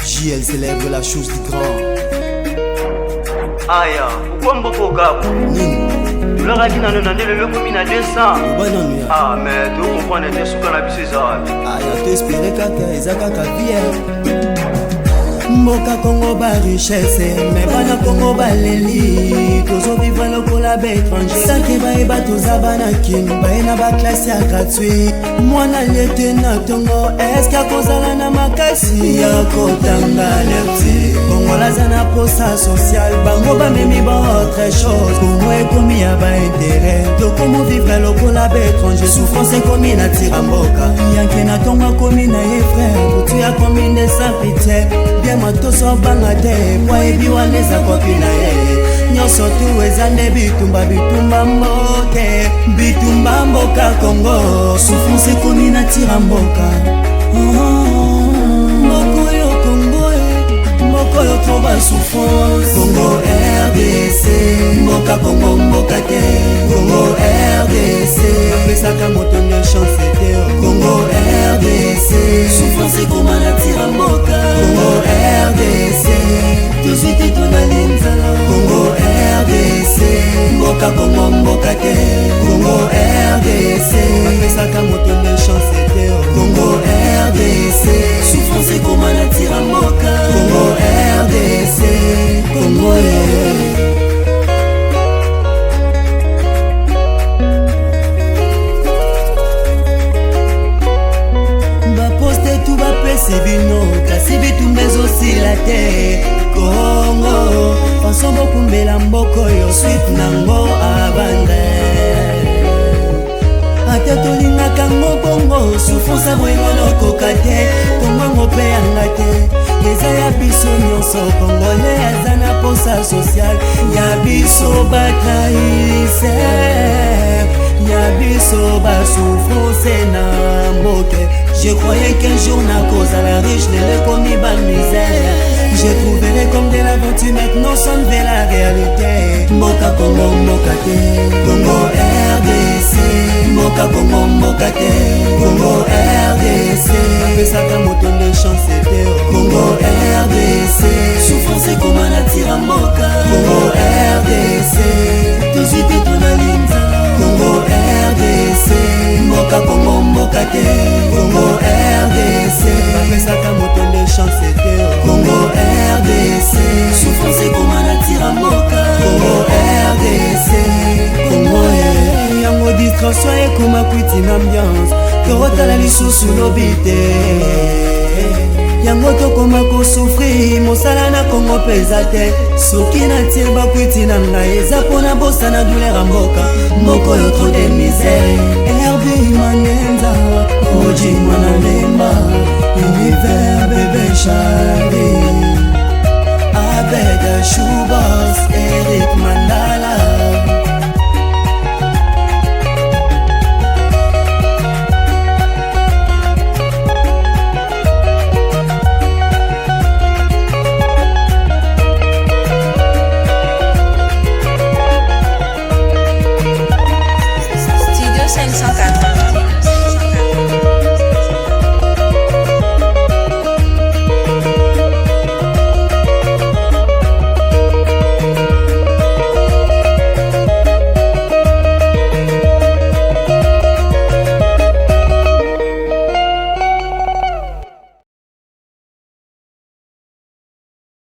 JL célèbre la chose du grand. Aya, pourquoi mboko gabo? Nini? Tu l'as dit dans le même comme il a 200. Bonne Ah, mais tu comprends les sous qu'on a vu ça. Aya, tu espérais kaka ezaka bien. Mboka Congo ba richesse, mais bana Congo ba leli. Tozo vivre lokola ba étranger. Sake ba eba toza bana kin, ba ena ba classe ya gratuit. Mwana lete na tongo, est-ce qu'il y a kozala na makasi ya kotanga lerti. Congo la zana posa social, bango ba memi ba autre chose. Congo ekomi ya ba intérêt. Tokomo vivre lokola ba étranger. Souffrance ekomi na tiramboka. Yanke na tongo komi na ye frère. Tu ya komi ne sans pitié. Bien matoso banga te po ebi wana eza kopi na ye nyonso tu eza nde bitumba mboke bitumba mboka Congo souffrance ekomi na tira mboka mboko yo Congo mboko yo troba souffrance Congo RDC mboka Congo mboka te Congo RDC apesaka moto nde chance te Congo RDC souffrance ekoma na tira mboka Congo RDC tozwite tonali nzala Congo RDC mboka Congo mboka te Congo RDC apesaka moto nde chance te Congo RDC souffrance ekoma na tira mboka Congo RDC Congo c'est bino, kasi bitumba ezosila te Congo façon bokumbela mboko yo suite nango abande ate tolingaka ngo bongo souffrance abwengo nokoka te kongongo mpe yanga te eza ya biso nyonso kongole aza na posa sociale ya biso batrahise ya biso basouffrance na mboke. Je croyais qu'un jour na cause à la riche ne le commis bas misère. J'ai trouvé les comme de l'aventure maintenant sans de la réalité. Mboka Congo mboka te Congo RDC mboka Congo mboka te Congo RDC apesaka moto nde chance te Congo RDC souffrance ekoma na tira mboka Congo RDC tozwite tonali nzala Congo RDC mboka Congo mboka te Congo RDC apesaka moto nde chance te Congo RDC souffrance ekoma na tira mboka Congo RDC Congo yango distraction ekoma kwiti na ambiance tokotala lisusu lobi te yango tokoma kosouffrir mosala na Congo peza te soki natie bakwiti na ngai eza mpona bosa na douleur ya mboka mboko yo tro de misère herbi manenza oji mwana lemba univers bebe Charlie avec Shoebox Eric Manda